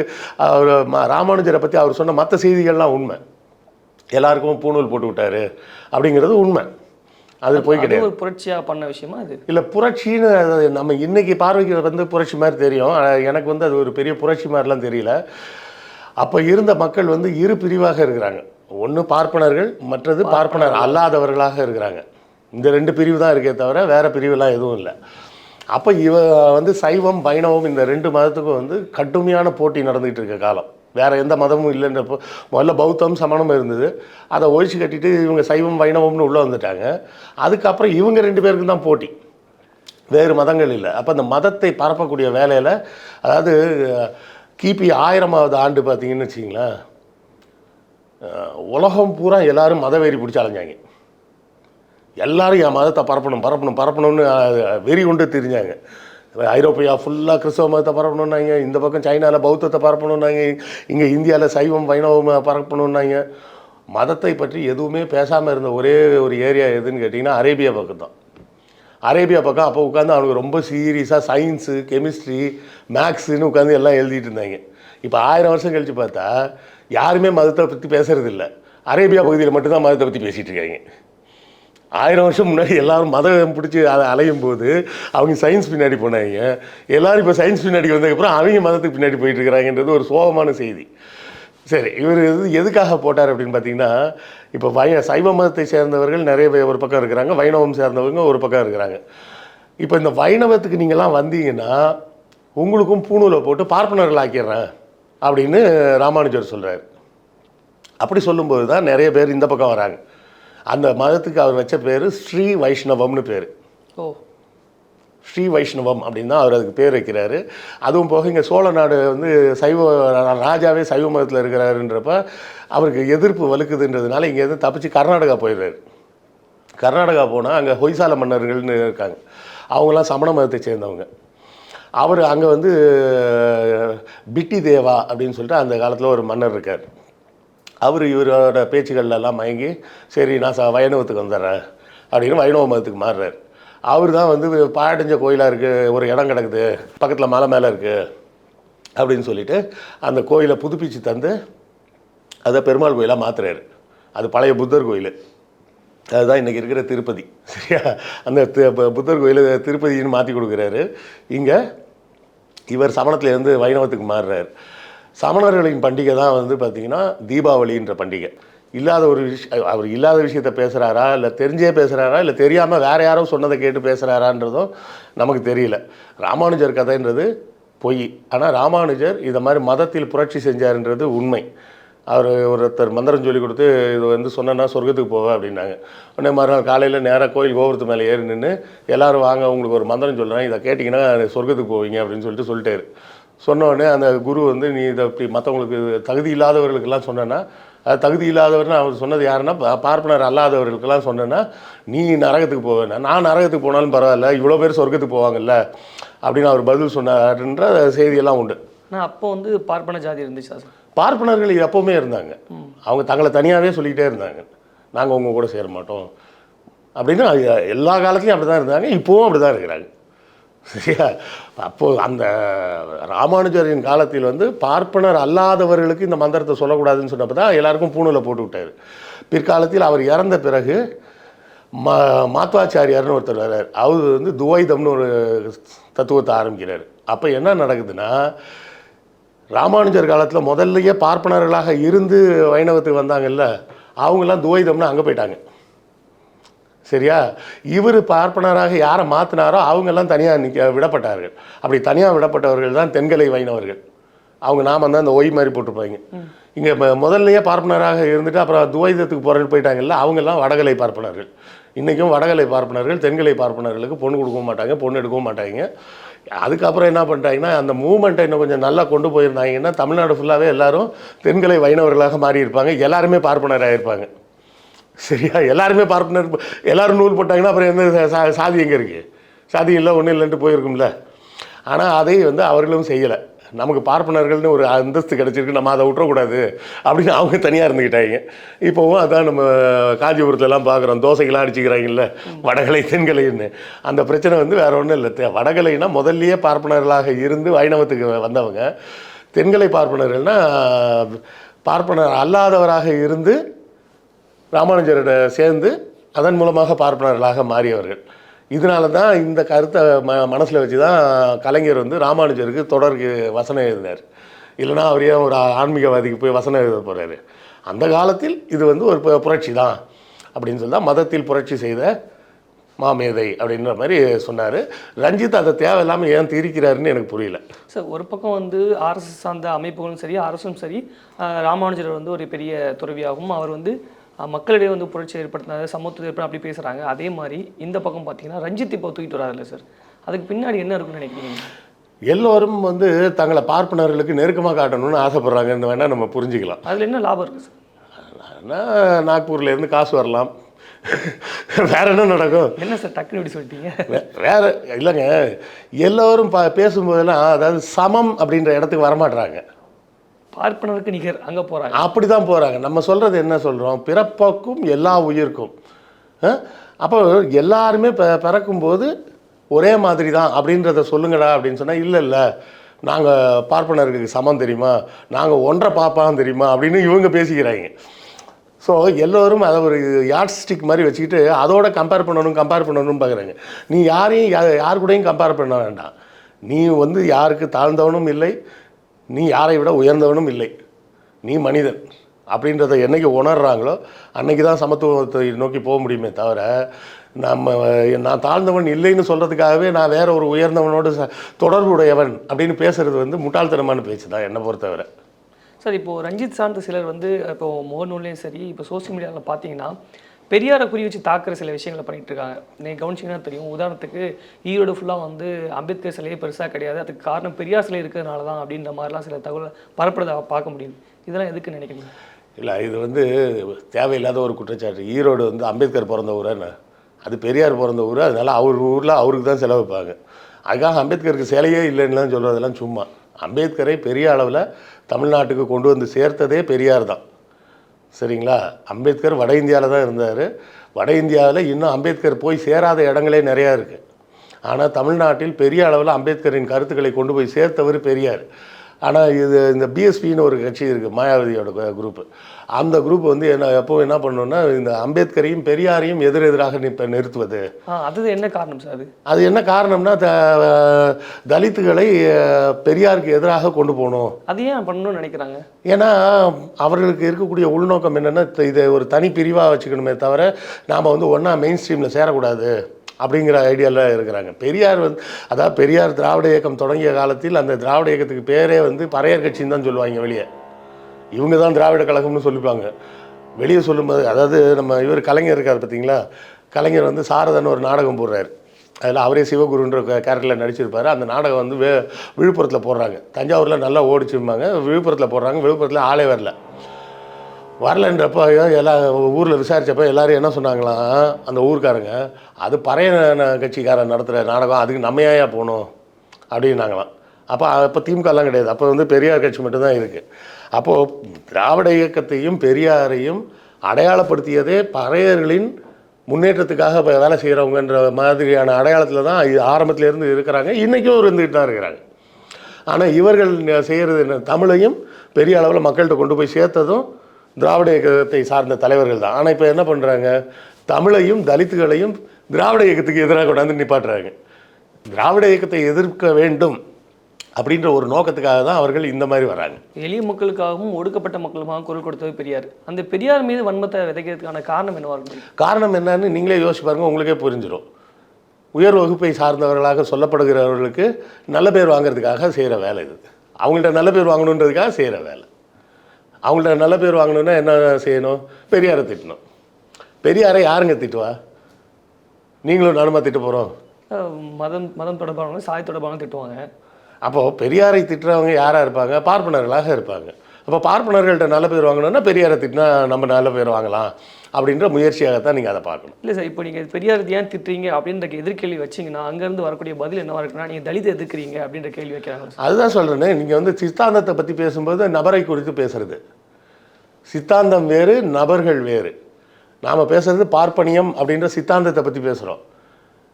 ராமானுஜரை பற்றி அவர் சொன்ன மற்ற செய்திகள்லாம் உண்மை. எல்லாருக்கும் பூணூல் போட்டு விட்டாரு அப்படிங்கிறது உண்மை. அது போய் கிடையாது. ஒரு புரட்சியாக பண்ண விஷயமா அது இல்லை, புரட்சின்னு நம்ம இன்னைக்கு பார்வைக்கு வந்து புரட்சி மாதிரி தெரியும். எனக்கு வந்து அது ஒரு பெரிய புரட்சி மாதிரிலாம் தெரியல. அப்போ இருந்த மக்கள் வந்து இரு பிரிவாக இருக்கிறாங்க. ஒன்று பார்ப்பனர்கள், மற்றது பார்ப்பனர் அல்லாதவர்களாக இருக்கிறாங்க. இந்த 2 பிரிவு தான் இருக்கே தவிர வேறு பிரிவுலாம் எதுவும் இல்லை. அப்போ வந்து சைவம், வைணவம் இந்த 2 மதத்துக்கும் வந்து கடுமையான போட்டி நடந்துகிட்டு இருக்க காலம். வேறு எந்த மதமும் இல்லைன்றப்போ முதல்ல பௌத்தம், சமணம் இருந்தது. அதை ஒழிச்சு கட்டிட்டு இவங்க சைவம், வைணவம்னு உள்ளே வந்துட்டாங்க. அதுக்கப்புறம் இவங்க 2 பேருக்கும் தான் போட்டி, வேறு மதங்கள் இல்லை. அப்போ அந்த மதத்தை பரப்பக்கூடிய வேலையில், அதாவது கிபி 1000ஆவது ஆண்டு பார்த்தீங்கன்னு வச்சிங்களேன், உலகம் பூரா எல்லோரும் மதவெறி பிடிச்சி அலைஞ்சாங்க. எல்லோரும் என் மதத்தை பரப்பணும்னு வெறி கொண்டு தெரிஞ்சாங்க. ஐரோப்பியா ஃபுல்லாக கிறிஸ்தவ மதத்தை பரப்பணுன்னாங்க, இந்த பக்கம் சைனாவில் பௌத்தத்தை பரப்பணுன்னாங்க, இங்கே இந்தியாவில் சைவம், வைணவம் பரப்பணுன்னாங்க. மதத்தை பற்றி எதுவுமே பேசாமல் இருந்த ஒரே ஒரு ஏரியா எதுன்னு கேட்டிங்கன்னா அரேபியா பக்கம் தான். அரேபியா பக்கம் அப்போ உட்காந்து அவனுக்கு ரொம்ப சீரியஸாக சயின்ஸு, கெமிஸ்ட்ரி, மேக்ஸுன்னு உட்காந்து எல்லாம் எழுதிட்டு இருந்தாங்க. இப்போ 1000 வருஷம் கழித்து பார்த்தா யாருமே மதத்தை பற்றி பேசுகிறது இல்லை. அரேபியா பகுதியில் மட்டும்தான் மதத்தை பற்றி பேசிகிட்டு இருக்காங்க. 1000 வருஷம் முன்னாடி எல்லோரும் மதம் பிடிச்சி அதை அலையும் போது அவங்க சயின்ஸ் பின்னாடி போனாங்க. எல்லோரும் இப்போ சயின்ஸ் பின்னாடி வந்ததுக்கப்புறம் அவங்க மதத்துக்கு பின்னாடி போயிட்டுருக்கிறாங்கன்றது ஒரு சோகமான செய்தி. சரி, இவர் எதுக்காக போட்டார் அப்படின்னு பார்த்தீங்கன்னா, இப்போ சைவ மதத்தை சேர்ந்தவர்கள் நிறைய பேர் ஒரு பக்கம் இருக்கிறாங்க, வைணவம் சேர்ந்தவங்க ஒரு பக்கம் இருக்கிறாங்க. இப்போ இந்த வைணவத்துக்கு நீங்கள்லாம் வந்தீங்கன்னா உங்களுக்கும் பூணூலை போட்டு பார்ப்பனர்கள் ஆக்கிடுறேன் அப்படின்னு ராமானுஜர் சொல்கிறார். அப்படி சொல்லும்போது தான் நிறைய பேர் இந்த பக்கம் வராங்க. அந்த மதத்துக்கு அவர் வச்ச பேர் ஸ்ரீ வைஷ்ணவம்னு பேர். ஸ்ரீ வைஷ்ணவம் அப்படின்னு தான் அவர் அதுக்கு பேர் வைக்கிறாரு. அதுவும் போக இங்கே சோழ நாடு வந்து ராஜாவே சைவ மதத்தில் இருக்கிறாருன்றப்ப அவருக்கு எதிர்ப்பு வலுக்குதுன்றதுனால இங்கேருந்து தப்பிச்சு கர்நாடகா போயிடுறாரு. கர்நாடகா போனால் அங்கே ஹொய்சால மன்னர்கள்னு இருக்காங்க, அவங்களாம் சமண மதத்தை சேர்ந்தவங்க. அவர் அங்கே வந்து பிட்டி தேவா அப்படின்னு சொல்லிட்டு அந்த காலத்தில் ஒரு மன்னர் இருக்கார். அவர் இவரோட பேச்சுக்கள்லாம் மயங்கி சரி நான் வைணவத்துக்கு வந்துடுறேன் அப்படின்னு வைணவ மதத்துக்கு மாறுறார். அவர் தான் வந்து பாழடைஞ்ச கோயிலாக இருக்குது, ஒரு இடம் கிடக்குது பக்கத்தில் மலை மேலே இருக்குது அப்படின்னு சொல்லிட்டு அந்த கோயிலை புதுப்பிச்சு தந்து அதை பெருமாள் கோயிலாக மாற்றுறாரு. அது பழைய புத்தர் கோயில், அதுதான் இன்றைக்கி இருக்கிற திருப்பதி. சரியா? அந்த புத்தர் கோயில் திருப்பதின்னு மாற்றி கொடுக்குறாரு. இங்கே இவர் சமணத்துலேருந்து வைணவத்துக்கு மாறுறார். சமணர்களின் பண்டிகை தான் வந்து பார்த்திங்கன்னா தீபாவளின்ற பண்டிகை. இல்லாத ஒரு அவர் இல்லாத விஷயத்த பேசுகிறாரா, இல்லை தெரிஞ்சே பேசுகிறாரா, இல்லை தெரியாமல் வேறு யாரோ சொன்னதை கேட்டு பேசுகிறாரான்றதும் நமக்கு தெரியல. ராமானுஜர் கதைன்றது பொய். ஆனால் ராமானுஜர் இதை மாதிரி மதத்தில் புரட்சி செஞ்சார்ன்றது உண்மை. அவர் ஒருத்தர் மந்திரம் சொல்லி கொடுத்து இது வந்து சொன்னா சொர்க்கத்துக்கு போவேன் அப்படின்னாங்க. உடனே மறுநாள் காலையில் நேராக கோயில் கோபுரத்து மேலே ஏறி நின்று எல்லோரும் வாங்க உங்களுக்கு ஒரு மந்திரம் சொல்கிறேன், இதை கேட்டிங்கன்னா சொர்க்கத்துக்கு போவீங்க அப்படின்னு சொல்லிட்டாரு. சொன்னோடனே அந்த குரு வந்து நீ இதை இப்படி மற்றவங்களுக்கு தகுதி இல்லாதவர்களுக்கெல்லாம் சொன்னேன்னா, அது தகுதி இல்லாதவர்னு அவர் சொன்னது யாருன்னா பார்ப்பனர் அல்லாதவர்களுக்கெல்லாம் சொன்னேன்னா நீ நரகத்துக்கு போவேன், நான் நரகத்துக்கு போனாலும் பரவாயில்ல இவ்வளோ பேர் சொர்க்கத்துக்கு போவாங்கல்ல அப்படின்னு அவர் பதில் சொன்னார்ன்ற செய்தியெல்லாம் உண்டு. ஆனால் அப்போ வந்து பார்ப்பன ஜாதி இருந்துச்சா சார்? பார்ப்பனர்கள் எப்போவுமே இருந்தாங்க. அவங்க தங்களை தனியாகவே சொல்லிக்கிட்டே இருந்தாங்க, நாங்கள் உங்கள் கூட சேர மாட்டோம் அப்படின்னு. எல்லா காலத்துலையும் அப்படி தான் இருந்தாங்க, இப்போவும் அப்படி தான் இருக்கிறாங்க. சரியா? அப்போது அந்த ராமானுஜரின் காலத்தில் வந்து பார்ப்பனர் அல்லாதவர்களுக்கு இந்த மந்திரத்தை சொல்லக்கூடாதுன்னு சொன்னப்போ தான் எல்லாருக்கும் பூணூலை போட்டு விட்டார். பிற்காலத்தில் அவர் இறந்த பிறகு மாத்வாச்சாரியார்னு ஒருத்தர் வர்றார். அவர் வந்து துவைதம்னு ஒரு தத்துவத்தை ஆரம்பிக்கிறார். அப்போ என்ன நடக்குதுன்னா, ராமானுஜர் காலத்தில் முதல்லையே பார்ப்பனர்களாக இருந்து வைணவத்துக்கு வந்தாங்கல்ல, அவங்களாம் துவைதம்னு அங்கே போயிட்டாங்க. சரியா? இவர் பார்ப்பனராக யாரை மாற்றினாரோ அவங்கெல்லாம் தனியாக விடப்பட்டார்கள். அப்படி தனியாக விடப்பட்டவர்கள் தான் தென்கலை வைணவர்கள். அவங்க நாம தான் இந்த ஒய் மாதிரி போட்டிருப்பாங்க. இங்கே முதல்லையே பார்ப்பனராக இருந்துட்டு அப்புறம் துவைதத்துக்கு போகிறேன்னு போயிட்டாங்கல்ல, அவங்கெல்லாம் வடகலை பார்ப்பனர்கள். இன்றைக்கும் வடகலை பார்ப்பனர்கள் தென்கலை பார்ப்பனர்களுக்கு பொண்ணு கொடுக்க மாட்டாங்க, பொண்ணு எடுக்கவும் மாட்டாங்க. அதுக்கப்புறம் என்ன பண்ணிட்டாங்கன்னா, அந்த மூமெண்ட்டை இன்னும் கொஞ்சம் நல்லா கொண்டு போயிருந்தாங்கன்னா தமிழ்நாடு ஃபுல்லாகவே எல்லாரும் தென்கலை வைணவர்களாக மாறி இருப்பாங்க, எல்லாருமே பார்ப்பனராக இருப்பாங்க. சரியா? எல்லாருமே பார்ப்பனர், எல்லோரும் நூல் போட்டாங்கன்னா அப்புறம் எந்த சாதி எங்கே இருக்குது? சாதி இல்லை, ஒன்றும் இல்லைன்ட்டு போயிருக்கும்ல. ஆனால் அதை அவர்களும் செய்யலை. நமக்கு பார்ப்பனர்கள்னு ஒரு அந்தஸ்து கிடச்சிருக்கு, நம்ம அதை விட்டுறக்கூடாது அப்படின்னு அவங்க தனியாக இருந்துக்கிட்டாங்க. இப்போவும் அதான் நம்ம காஞ்சிபுரத்துலலாம் பார்க்குறோம், தோசைகளாம் அடிச்சுக்கிறாங்கல்ல வடகலை தென்கலைன்னு. அந்த பிரச்சனை வேறு ஒன்றும் இல்லை. வடகலைனா முதல்லையே பார்ப்பனர்களாக இருந்து வைணவத்துக்கு வந்தவங்க, தென்கலை பார்ப்பனர்கள்னால் பார்ப்பனர் அல்லாதவராக இருந்து ராமானுஜரோட சேர்ந்து அதன் மூலமாக பார்ப்பனர்களாக மாறியவர்கள். இதனால தான் இந்த கருத்தை மனசில் வச்சு தான் கலைஞர் ராமானுஜருக்கு தொடருக்கு வசனம் எழுதினார். இல்லைனா அவரே ஒரு ஆன்மீகவாதிக்கு போய் வசனம் எழுத போகிறாரு. அந்த காலத்தில் இது ஒரு புரட்சி தான் அப்படின்னு சொல்லி தான் மதத்தில் புரட்சி செய்த மாமேதை அப்படின்ற மாதிரி சொன்னார். ரஞ்சித் அதை தேவையில்லாமல் ஏன் திரிக்கிறாருன்னு எனக்கு புரியல சார். ஒரு பக்கம் ஆர்எஸ்எஸ் சார்ந்த அமைப்புகளும் சரி, அரசும் சரி, ராமானுஜர் ஒரு பெரிய துறவியாகவும் அவர் மக்களிடையே புரட்சி ஏற்படுத்தினார், சமத்துவம் ஏற்பட அப்படி பேசுகிறாங்க. அதே மாதிரி இந்த பக்கம் பார்த்தீங்கன்னா ரஞ்சித் இப்போ தூக்கிட்டு வராதில்ல சார், அதுக்கு பின்னாடி என்ன இருக்குன்னு நினைக்கிறீங்க? எல்லோரும் தங்களை பார்ப்பனர்களுக்கு நெருக்கமாக காட்டணும்னு ஆசைப்படுறாங்கன்னு வேணால் நம்ம புரிஞ்சுக்கலாம். அதில் என்ன லாபம் இருக்குது சார்? நாக்பூர்லேருந்து காசு வரலாம், வேற என்ன நடக்கும்? என்ன சார் டக்குன்னு இப்படி சொல்லிட்டீங்க? வேற இல்லைங்க, எல்லோரும் பேசும்போதெல்லாம் அதாவது சமம் அப்படின்ற இடத்துக்கு வரமாட்டுறாங்க. பார்ப்பனருக்கு நிகர் அங்கே போகிறாங்க, அப்படி தான் போகிறாங்க. நம்ம சொல்கிறது என்ன சொல்கிறோம்? பிறப்புக்கும் எல்லா உயிர்க்கும். அப்போ எல்லாருமே பிறக்கும்போது ஒரே மாதிரி தான் அப்படின்றத சொல்லுங்கடா அப்படின்னு சொன்னால், இல்லை நாங்கள் பார்ப்பனருக்கு சமம் தெரியுமா, நாங்கள் ஒன்றை பார்ப்பான் தெரியுமா அப்படின்னு இவங்க பேசிக்கிறாங்க. ஸோ எல்லோரும் அதை ஒரு யார்ட் ஸ்டிக் மாதிரி வச்சுக்கிட்டு அதோட கம்பேர் பண்ணணும்னு பார்க்குறாங்க. நீ யாரையும் யார் கூடயும் கம்பேர் பண்ண வேண்டாம். நீ யாருக்கு தாழ்ந்தவனும் இல்லை, நீ யாரை விட உயர்ந்தவனும் இல்லை, நீ மனிதன் அப்படின்றத என்றைக்கு உணர்றாங்களோ அன்றைக்கி தான் சமத்துவத்தை நோக்கி போக முடியுமே தவிர, நான் தாழ்ந்தவன் இல்லைன்னு சொல்கிறதுக்காகவே நான் வேற ஒரு உயர்ந்தவனோடு தொடர்புடையவன் அப்படின்னு பேசுகிறது முட்டாள்தனமான பேச்சு தான் என்னை பொறுத்தவரை. சார், இப்போது ரஞ்சித் சார்ந்த சிலர் இப்போது முகநூல்லையும் சரி, இப்போ சோசியல் மீடியாவில் பார்த்தீங்கன்னா பெரியாரை குறி வச்சு தாக்குற சில விஷயங்களை பண்ணிகிட்டு இருக்காங்க. நீங்கள் கவனிச்சிங்கன்னா தெரியும். உதாரணத்துக்கு ஈரோடு ஃபுல்லாக அம்பேத்கர் சிலையே பெருசாக கிடையாது, அதுக்கு காரணம் பெரியார் சிலை இருக்கிறதுனால தான் அப்படின்ற மாதிரிலாம் சில தகவல் பரப்புறதை பார்க்க முடியுது. இதெல்லாம் எதுக்கு நினைக்கிறீங்க? இல்லை, இது தேவையில்லாத ஒரு குற்றச்சாட்டு. ஈரோடு அம்பேத்கர் பிறந்த ஊரான்னு, அது பெரியார் பிறந்த ஊர், அதனால் அவர் ஊரில் அவருக்கு தான் செலவு வைப்பாங்க. அதுக்காக அம்பேத்கருக்கு சிலையே இல்லைன்னுலாம் சொல்கிறதெல்லாம் சும்மா. அம்பேத்கரை பெரிய அளவில் தமிழ்நாட்டுக்கு கொண்டு வந்து சேர்த்ததே பெரியார் தான். சரிங்களா? அம்பேத்கர் வட இந்தியாவில் தான் இருந்தார். வட இந்தியாவில் இன்னும் அம்பேத்கர் போய் சேராத இடங்களே நிறையா இருக்குது. ஆனால் தமிழ்நாட்டில் பெரிய அளவில் அம்பேத்கரின் கருத்துக்களை கொண்டு போய் சேர்த்தவர் பெரியார். ஆனால் இந்த பிஎஸ்பின்னு ஒரு கட்சி இருக்குது, மாயாவதியோட குரூப்பு. அந்த குரூப் எப்போவும் என்ன பண்ணணுன்னா, இந்த அம்பேத்கரையும் பெரியாரையும் எதிரெதிராக நிறுத்துவது. அது என்ன காரணம் சார்? அது என்ன காரணம்னா, தலித்துகளை பெரியாருக்கு எதிராக கொண்டு போகணும். அது ஏன் பண்ணணும்னு நினைக்கிறாங்க? ஏன்னா அவர்களுக்கு இருக்கக்கூடிய உள்நோக்கம் என்னென்னா, இதை ஒரு தனி பிரிவாக வச்சுக்கணுமே தவிர நாம் ஒன்றா மெயின் ஸ்ட்ரீமில் சேரக்கூடாது அப்படிங்கிற ஐடியாவில் இருக்கிறாங்க. பெரியார் அதாவது பெரியார் திராவிட இயக்கம் தொடங்கிய காலத்தில் அந்த திராவிட இயக்கத்துக்கு பேரே பறையர் கட்சின்னு தான் சொல்லுவாங்க. வெளியே இவங்க தான் திராவிட கழகம்னு சொல்லிப்பாங்க. வெளியே சொல்லும்போது, அதாவது நம்ம கலைஞர் இருக்கார் பார்த்தீங்களா, கலைஞர் சாரதன்னு ஒரு நாடகம் போடுறாரு. அதில் அவரே சிவகுருன்ற கேரக்டரில் நடிச்சிருப்பார். அந்த நாடகம் விழுப்புரத்தில் போடுறாங்க. தஞ்சாவூரில் நல்லா ஓடிச்சுருப்பாங்க. விழுப்புரத்தில் போடுறாங்க. விழுப்புரத்தில் ஆளே வரலன்றப்போ எல்லாம் ஊரில் விசாரித்தப்போ எல்லோரும் என்ன சொன்னாங்களாம், அந்த ஊருக்காரங்க, அது பறைய கட்சிக்காரன் நடத்துகிற நாடகம், அதுக்கு நம்மையா போகணும் அப்படின்னாங்களாம். அப்போ திமுகலாம் கிடையாது, அப்போ பெரியார் கட்சி மட்டும்தான் இருக்குது. அப்போது திராவிட இயக்கத்தையும் பெரியாரையும் அடையாளப்படுத்தியதே பறையர்களின் முன்னேற்றத்துக்காக வேலை செய்கிறவங்கன்ற மாதிரியான அடையாளத்தில் தான் ஆரம்பத்திலேருந்து இருக்கிறாங்க, இன்றைக்கும் இருந்துக்கிட்டு தான் இருக்கிறாங்க. ஆனால் இவர்கள் செய்கிறது என்ன, தமிழையும் பெரிய அளவில் மக்கள்கிட்ட கொண்டு போய் சேர்த்ததும் திராவிட இயக்கத்தை சார்ந்த தலைவர்கள் தான். ஆனால் இப்போ என்ன பண்ணுறாங்க, தமிழையும் தலித்துகளையும் திராவிட இயக்கத்துக்கு எதிராக கொண்டாந்து நிப்பாட்டுறாங்க. திராவிட இயக்கத்தை எதிர்க்க வேண்டும் அப்படின்ற ஒரு நோக்கத்துக்காக தான் அவர்கள் இந்த மாதிரி வராங்க. எளிய மக்களுக்காகவும் ஒடுக்கப்பட்ட மக்களுக்காகவும் குரல் கொடுத்தது பெரியார். அந்த பெரியார் மீது வன்மத்தை விதைக்கிறதுக்கான காரணம் என்னவா இருக்கும்? காரணம் என்னன்னு நீங்களே யோசிச்சு பாருங்கள், உங்களுக்கே புரிஞ்சிடும். உயர் வகுப்பை சார்ந்தவர்களாக சொல்லப்படுகிறவர்களுக்கு நல்ல பேர் வாங்கிறதுக்காக செய்கிற வேலை இது. அவங்கள்ட்ட நல்ல பேர் வாங்கணுன்றதுக்காக செய்கிற வேலை. அவங்கள்ட்ட நல்ல பேர் வாங்கணுன்னா என்ன செய்யணும்? பெரியாரை திட்டணும். பெரியாரை யாருங்க திட்டுவா? நீங்களும் நானுமா திட்ட போகிறோம்? மதம் மதம் தொடர்பானவங்க சாதி தொடர்பானவங்க திட்டுவாங்க. அப்போது பெரியாரை திட்டுறவங்க யாராக இருப்பாங்க? பார்ப்பனர்களாக இருப்பாங்க. அப்போ பார்ப்பனர்கள்ட்ட நல்ல பேர் வாங்கணும்னா பெரியாரை திட்டினா நம்ம நல்ல பேர் வாங்கலாம் அப்படின்ற முயற்சியாகத்தான் நீங்கள் அதை பார்க்கணும். இல்லை சார், இப்போ நீங்கள் பெரியார் ஏன் திட்டுறீங்க அப்படின்ற எதிர்கேள்வி வச்சிங்கன்னா அங்கேருந்து வரக்கூடிய பதில் என்னவா இருக்குன்னா நீங்கள் தலித்தை எதிர்க்கிறீங்க அப்படின்ற கேள்வி வைக்கிறாங்க. அதுதான் சொல்கிறேனே, நீங்கள் வந்து சித்தாந்தத்தை பற்றி பேசும்போது நபரை குறித்து பேசுறது. சித்தாந்தம் வேறு, நபர்கள் வேறு. நாம் பேசுகிறது பார்ப்பனியம் அப்படின்ற சித்தாந்தத்தை பற்றி பேசுகிறோம்.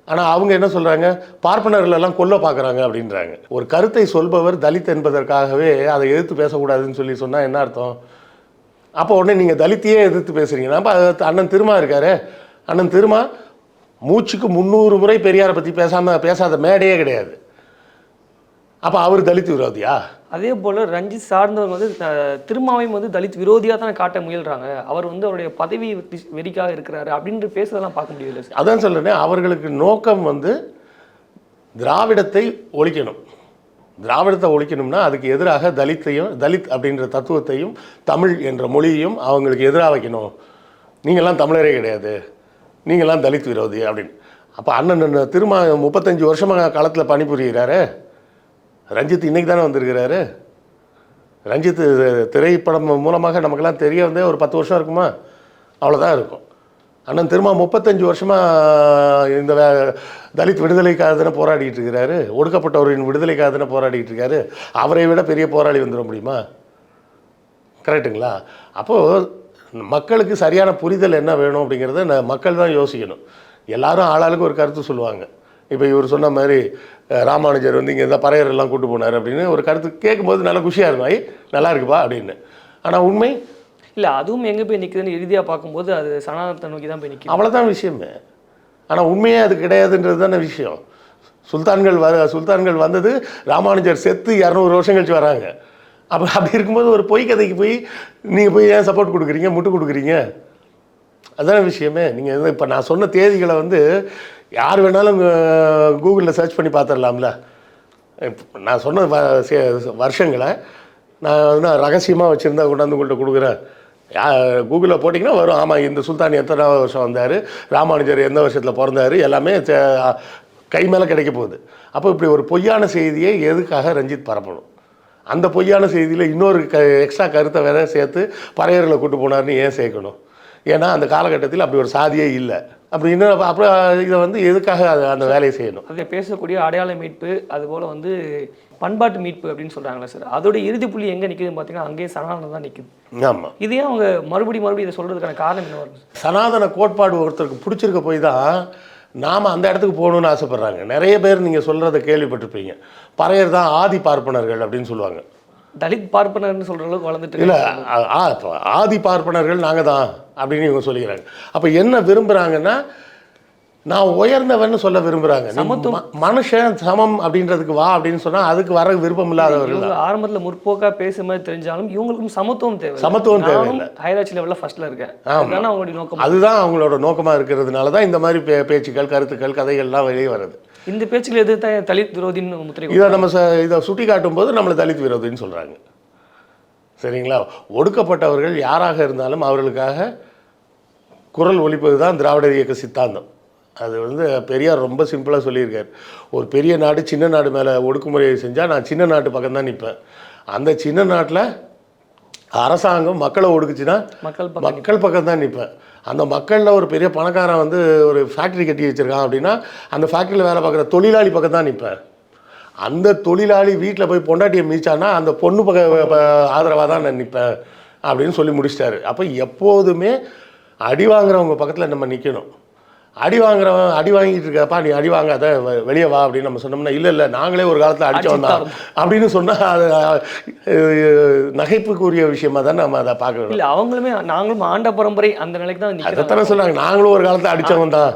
ஆனால் அவங்க என்ன சொல்கிறாங்க, பார்ப்பனர்களெல்லாம் கொல்ல பார்க்குறாங்க அப்படின்றாங்க. ஒரு கருத்தை சொல்பவர் தலித் என்பதற்காகவே அதை எதிர்த்து பேசக்கூடாதுன்னு சொன்னால் என்ன அர்த்தம்? அப்போ உடனே நீங்கள் தலித்தையே எதிர்த்து பேசுகிறீங்கன்னா அப்போ அண்ணன் திருமா இருக்காரு, அண்ணன் திருமா மூச்சுக்கு 300 முறை பெரியாரை பற்றி பேசாத மேடையே கிடையாது. அப்போ அவர் தலித் விரோதியா? அதே போல் ரஞ்சித் சார்ந்தவங்க வந்து திருமாவையும் வந்து தலித் விரோதியாக தான் காட்ட முயல்றாங்க. அவர் வந்து அவருடைய பதவி வெறிக்காக இருக்கிறாரு அப்படின்ட்டு பேசுறதெல்லாம் பார்க்க முடியல சார். அதான் சொல்கிறேன், அவர்களுக்கு நோக்கம் வந்து திராவிடத்தை ஒழிக்கணும். திராவிடத்தை ஒழிக்கணும்னா அதுக்கு எதிராக தலித் அப்படின்ற தத்துவத்தையும் தமிழ் என்ற மொழியையும் அவங்களுக்கு எதிராக வைக்கணும். நீங்கள்லாம் தமிழரே கிடையாது, நீங்கள்லாம் தலித் விரோதி அப்படின்னு. அப்போ அண்ணன் திருமா 35 வருஷமாக களத்தில் பணிபுரிகிறாரு. ரஞ்சித் இன்றைக்கி தானே வந்திருக்கிறாரு. ரஞ்சித் திரைப்படம் மூலமாக நமக்கெல்லாம் தெரிய வந்தே ஒரு 10 வருஷம் இருக்குமா? அவ்வளோதான் இருக்கும். அண்ணன் திருமா 35 வருஷமாக இந்த தலித் விடுதலைக்காக தானே போராடிட்டு இருக்கிறாரு. ஒடுக்கப்பட்டவரின் விடுதலைக்காக தானே போராடிட்டு இருக்காரு. அவரை விட பெரிய போராளி வந்துட முடியுமா? கரெக்டுங்களா? அப்போது மக்களுக்கு சரியான புரிதல் என்ன வேணும் அப்படிங்கிறத மக்கள் தான் யோசிக்கணும். எல்லாரும் ஆளாளுக்கு ஒரு கருத்து சொல்லுவாங்க. இப்போ இவர் சொன்ன மாதிரி ராமானுஜர் வந்து இங்கே இருந்தால் பறையரெல்லாம் கூட்டு போனார் அப்படின்னு ஒரு கருத்து கேட்கும்போது நல்லா குஷியாக இருக்கும், ஐ நல்லா இருக்குப்பா அப்படின்னு. ஆனால் உண்மை இல்லை, அதுவும் எங்கே போய் நிற்குதுன்னு இறுதியாக பார்க்கும்போது அது சனாதனத்தை நோக்கி தான் போய் நிற்கும். அவ்வளோதான் விஷயமே. ஆனால் உண்மையே அது கிடையாதுன்றது தானே விஷயம். சுல்தான்கள் வந்தது ராமானுஜர் செத்து 200 வருஷம் கழிச்சு வராங்க. அப்படி இருக்கும்போது ஒரு பொய் கதைக்கு போய் நீங்கள் போய் ஏன் சப்போர்ட் கொடுக்குறீங்க, முட்டு கொடுக்குறீங்க? அதுதான விஷயமே. நீங்கள் இப்போ நான் சொன்ன தேதிகளை வந்து யார் வேணாலும் கூகுளில் சர்ச் பண்ணி பார்த்துடலாம்ல. நான் சொன்ன வருஷங்களை நான் ரகசியமாக வச்சுருந்தா கொண்டாந்து உங்கள்கிட்ட கொடுக்குறேன். கூகுளில் போட்டிங்கன்னா வரும். ஆமாம், இந்த சுல்தான் எத்தனாவது வருஷம் வந்தார், ராமானுஜர் எந்த வருஷத்தில் பிறந்தார், எல்லாமே கை மேலே கிடைக்க போகுது. அப்போ இப்படி ஒரு பொய்யான செய்தியை எதுக்காக ரஞ்சித் பரப்பணும்? அந்த பொய்யான செய்தியில் இன்னொரு எக்ஸ்ட்ரா கருத்தை வேற சேர்த்து பறையர்களை கூட்டு போனார்னு ஏன் சேர்க்கணும்? ஏன்னா அந்த காலகட்டத்தில் அப்படி ஒரு சாதியே இல்லை அப்படின்னு. அப்புறம் இதை வந்து எதுக்காக அந்த வேலையை செய்யணும்? அதை பேசக்கூடிய அடையாள மீட்பு, அதுபோல் வந்து பண்பாட்டு மீட்பு அப்படின்னு சொல்கிறாங்களே சார், அதோட இறுதி புள்ளி எங்கே நிற்குதுன்னு பார்த்தீங்கன்னா அங்கேயே சனாதனம் தான் நிற்குது. ஆமாம். இதே அவங்க மறுபடியும் இதை சொல்கிறதுக்கான காரணம் என்ன வரும்? சனாதன கோட்பாடு ஒருத்தருக்கு பிடிச்சிருக்க போய் தான் நாம் அந்த இடத்துக்கு போகணுன்னு ஆசைப்பட்றாங்க. நிறைய பேர் நீங்கள் சொல்கிறத கேள்விப்பட்டிருப்பீங்க, பறையர் தான் ஆதி பார்ப்பனர்கள் அப்படின்னு சொல்லுவாங்க. தலித் பார்ப்பனர்னு சொல்கிற அளவுக்கு வளர்ந்துட்டு இல்லை, ஆதி பார்ப்பனர்கள் நாங்கள் தான் அப்படின்னு இவங்க சொல்லிக்கிறாங்க. அப்போ என்ன விரும்புகிறாங்கன்னா, நான் உயர்ந்தவன்னு சொல்ல விரும்புகிறாங்க. மனுஷன் சமம் அப்படின்றதுக்கு வா அப்படின்னு சொன்னால் அதுக்கு வர விருப்பம் இல்லாதவர்கள். ஆரம்பத்தில் முற்போக்காக பேசுற மாதிரி தெரிஞ்சாலும் இவங்களுக்கும் சமத்துவம் தேவை. சமத்துவம் தேவையில்லை. ஹைரார்ச்சி லெவலில் ஃபர்ஸ்ட்டில் இருக்கேன். அவங்களுடைய நோக்கம் அதுதான் அவங்களோட நோக்கமாக இருக்கிறதுனால தான் இந்த மாதிரி பேச்சுக்கள், கருத்துக்கள், கதைகள்லாம் வெளியே வருது. இந்த பேச்சுக்கள் எது தலித் விரோதின்னு முத்திரை இதை நம்ம இதை சுட்டி காட்டும் போது நம்மளை தலித் விரோதின்னு சொல்கிறாங்க. சரிங்களா? ஒடுக்கப்பட்டவர்கள் யாராக இருந்தாலும் அவர்களுக்காக குரல் ஒலிப்பது தான் திராவிட இயக்க சித்தாந்தம். அது வந்து பெரியார் ரொம்ப சிம்பிளாக சொல்லியிருக்கார். ஒரு பெரிய நாடு சின்ன நாடு மேலே ஒடுக்குமுறையை செஞ்சால் நான் சின்ன நாட்டு பக்கம் தான் நிற்பேன். அந்த சின்ன நாட்டில் அரசாங்கம் மக்களை ஒடுக்குச்சுன்னா மக்கள் பக்கம் தான் நிற்பேன். அந்த மக்களில் ஒரு பெரிய பணக்காரன் வந்து ஒரு ஃபேக்ட்ரி கட்டி வச்சுருக்கான் அப்படின்னா அந்த ஃபேக்ட்ரியில் வேலை பார்க்குற தொழிலாளி பக்கம் தான் நிற்பேன். அந்த தொழிலாளி வீட்டில் போய் பொண்டாட்டியை மீச்சான்னா அந்த பொண்ணு ஆதரவாக தான் நான் நிற்பேன் அப்படின்னு சொல்லி முடிச்சிட்டாரு. அப்போ எப்போதுமே அடி வாங்குறவங்க பக்கத்தில் நம்ம நிற்கணும். அடி வாங்கிட்டு இருக்கப்பா, நீ அடி வாங்காத, வெளியே வா அப்படின்னு நம்ம சொன்னோம்னா, இல்லை நாங்களே ஒரு காலத்தில் அடித்தோம் தான் அப்படின்னு சொன்னால் அது நகைப்புக்குரிய விஷயமா தான் நம்ம அதை பார்க்கணும். இல்லை, நாங்களும் ஆண்ட பரம்பரை அந்த நிலைக்கு தான் அதைத்தானே சொன்னாங்க. நாங்களும் ஒரு காலத்தில் அடித்தவன் தான்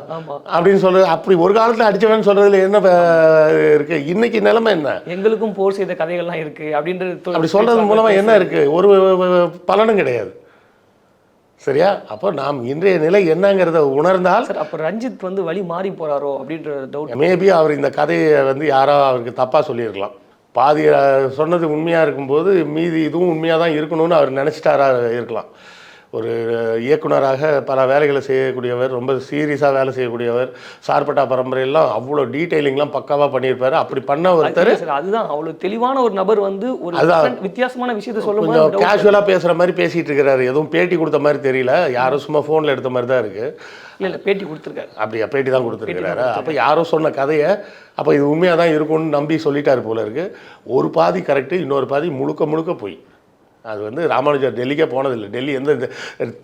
அப்படின்னு சொல்கிறது. அப்படி ஒரு காலத்தில் அடித்தவன் சொல்கிறதுல என்ன இருக்குது? இன்னைக்கு நிலைமை என்ன? எங்களுக்கும் போர் செய்த கதைகள்லாம் இருக்குது அப்படின்றது அப்படி சொல்கிறது மூலமாக என்ன இருக்குது? ஒரு பலனும் கிடையாது. சரியா? அப்போ நாம் இன்றைய நிலை என்னங்கிறத உணர்ந்தால் சார், அப்போ ரஞ்சித் வந்து வழி மாறி போகிறாரோ அப்படின்ற டவுட். மேபி அவர் இந்த கதையை வந்து யாரோ அவருக்கு தப்பாக சொல்லியிருக்கலாம். பாதி சொன்னது உண்மையாக இருக்கும்போது மீதி இதுவும் உண்மையாக தான் இருக்கணும்னு அவர் நினச்சிட்டாரா இருக்கலாம். ஒரு இயக்குனராக பல வேலைகளை செய்யக்கூடியவர், ரொம்ப சீரியஸாக வேலை செய்யக்கூடியவர், சார்பட்டா பரம்பரையெல்லாம் அவ்வளோ டீட்டெயிலிங்லாம் பக்காவாக பண்ணியிருப்பார். அப்படி பண்ண ஒருத்தர் அதுதான் அவ்வளோ தெளிவான ஒரு நபர் வந்து ஒரு வித்தியாசமான விஷயத்தை சொல்லும்போது கொஞ்சம் கேஷுவலாக பேசுகிற மாதிரி பேசிகிட்டு இருக்கிறாரு. எதுவும் பேட்டி கொடுத்த மாதிரி தெரியல, யாரும் சும்மா ஃபோனில் எடுத்த மாதிரி தான் இருக்குது. இல்லை பேட்டி கொடுத்துருக்காரு. அப்படியா? பேட்டி தான் கொடுத்துருக்கிறாரு. அப்போ யாரோ சொன்ன கதையை அப்போ இது உண்மையாக தான் இருக்கும்னு நம்பி சொல்லிட்டாரு போல இருக்குது. ஒரு பாதி கரெக்டு, இன்னொரு பாதி முழுக்க போய். அது வந்து ராமானுஜர் டெல்லிக்கே போனதில்லை. டெல்லி எந்த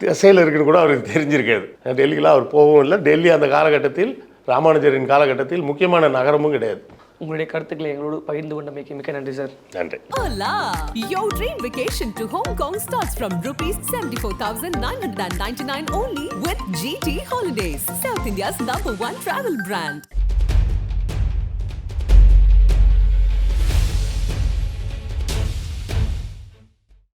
திசையில் இருக்குன்னு கூட அவருக்கு தெரிஞ்சிருக்காது. டெல்லிக்கெலாம் அவர் போகவும் இல்லை. டெல்லி அந்த காலகட்டத்தில், ராமானுஜரின் காலகட்டத்தில் முக்கியமான நகரமும் கிடையாது. உங்களுடைய கருத்துக்களை எங்களோடு பகிர்ந்து கொண்டமைக்கு மிக்க நன்றி சார். நன்றி. Hola! Your dream vacation to Hong Kong starts from ₹74,999 only with GT Holidays, South India's #1 travel brand.